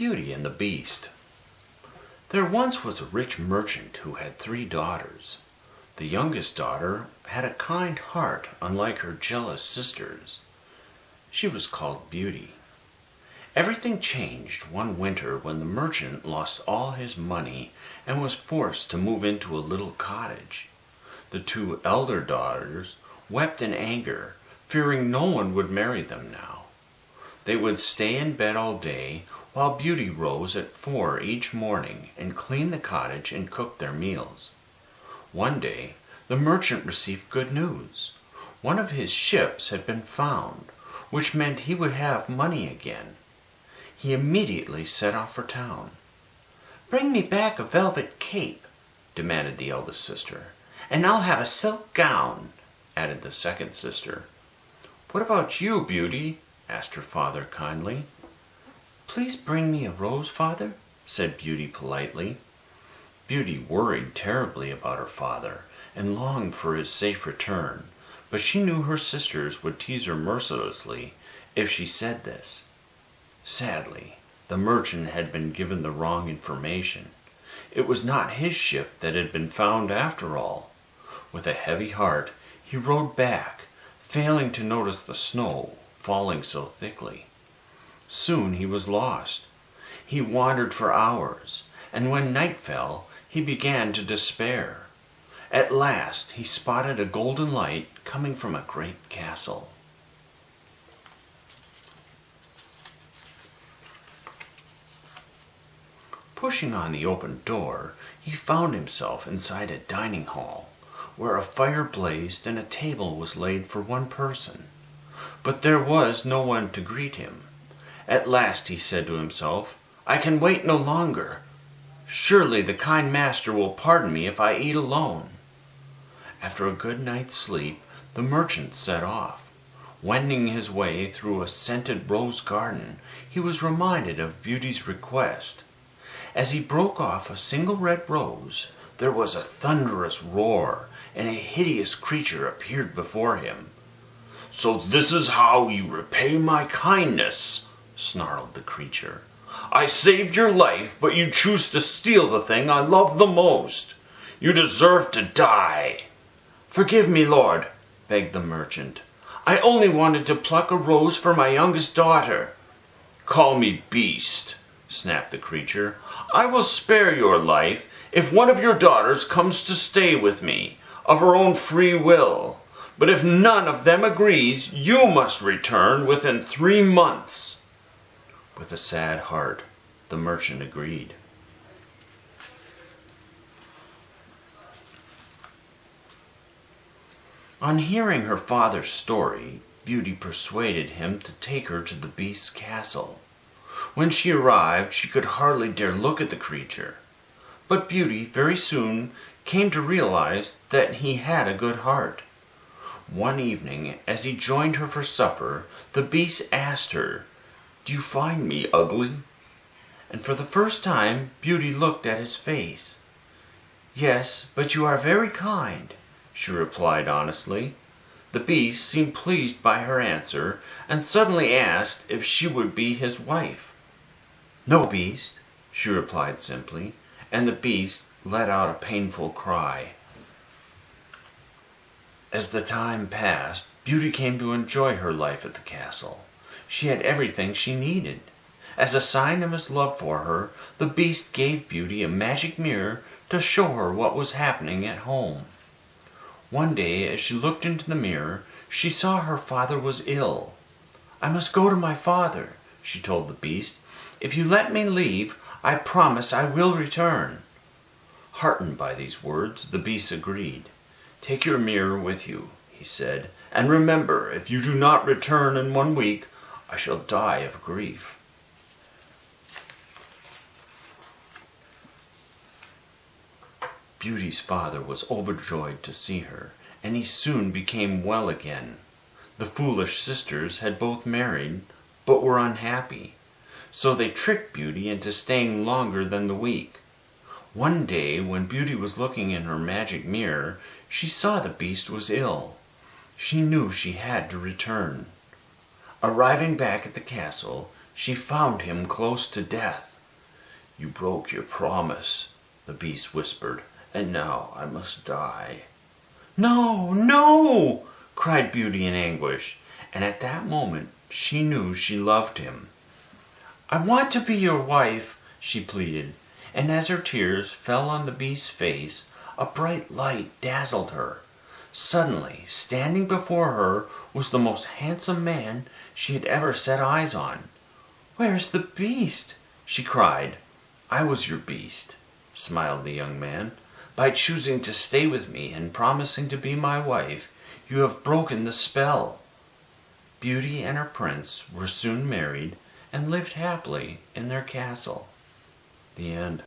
Beauty and the Beast. There once was a rich merchant who had 3 daughters. The youngest daughter had a kind heart, unlike her jealous sisters. She was called Beauty. Everything changed one winter when the merchant lost all his money and was forced to move into a little cottage. The 2 elder daughters wept in anger, fearing no one would marry them now. They would stay in bed all day, while Beauty rose at 4 each morning and cleaned the cottage and cooked their meals. One day, the merchant received good news. One of his ships had been found, which meant he would have money again. He immediately set off for town. "Bring me back a velvet cape," demanded the eldest sister. "And I'll have a silk gown," added the second sister. "What about you, Beauty?" asked her father kindly. "Please bring me a rose, father," said Beauty politely. Beauty worried terribly about her father and longed for his safe return, but she knew her sisters would tease her mercilessly if she said this. Sadly, the merchant had been given the wrong information. It was not his ship that had been found after all. With a heavy heart, he rode back, failing to notice the snow falling so thickly. Soon he was lost. He wandered for hours, and when night fell, he began to despair. At last he spotted a golden light coming from a great castle. Pushing on the open door, he found himself inside a dining hall, where a fire blazed and a table was laid for one person. But there was no one to greet him. At last he said to himself, "I can wait no longer. Surely the kind master will pardon me if I eat alone." After a good night's sleep, the merchant set off. Wending his way through a scented rose garden, he was reminded of Beauty's request. As he broke off a single red rose, there was a thunderous roar, and a hideous creature appeared before him. "So this is how you repay my kindness," snarled the creature. "I saved your life, but you choose to steal the thing I love the most. You deserve to die." "Forgive me, Lord," begged the merchant. "I only wanted to pluck a rose for my youngest daughter." "Call me beast," snapped the creature. "I will spare your life if one of your daughters comes to stay with me, of her own free will. But if none of them agrees, you must return within 3 months. With a sad heart, the merchant agreed. On hearing her father's story, Beauty persuaded him to take her to the beast's castle. When she arrived, she could hardly dare look at the creature. But Beauty very soon came to realize that he had a good heart. One evening, as he joined her for supper, the beast asked her, "Do you find me ugly?" And for the first time, Beauty looked at his face. "Yes, but you are very kind," she replied honestly. The beast seemed pleased by her answer, and suddenly asked if she would be his wife. "No, beast," she replied simply, and the beast let out a painful cry. As the time passed, Beauty came to enjoy her life at the castle. She had everything she needed. As a sign of his love for her, the beast gave Beauty a magic mirror to show her what was happening at home. One day, as she looked into the mirror, she saw her father was ill. "I must go to my father," she told the beast. "If you let me leave, I promise I will return." Heartened by these words, the beast agreed. "Take your mirror with you," he said, "and remember, if you do not return in 1 week, I shall die of grief." Beauty's father was overjoyed to see her, and he soon became well again. The foolish sisters had both married, but were unhappy, so they tricked Beauty into staying longer than the week. One day, when Beauty was looking in her magic mirror, she saw the beast was ill. She knew she had to return. Arriving back at the castle, she found him close to death. "You broke your promise," the Beast whispered, "and now I must die." "No, no!" cried Beauty in anguish, and at that moment she knew she loved him. "I want to be your wife," she pleaded, and as her tears fell on the Beast's face, a bright light dazzled her. Suddenly, standing before her was the most handsome man she had ever set eyes on. "Where's the Beast?" she cried. "I was your Beast," smiled the young man. "By choosing to stay with me and promising to be my wife, you have broken the spell." Beauty and her prince were soon married and lived happily in their castle. The end.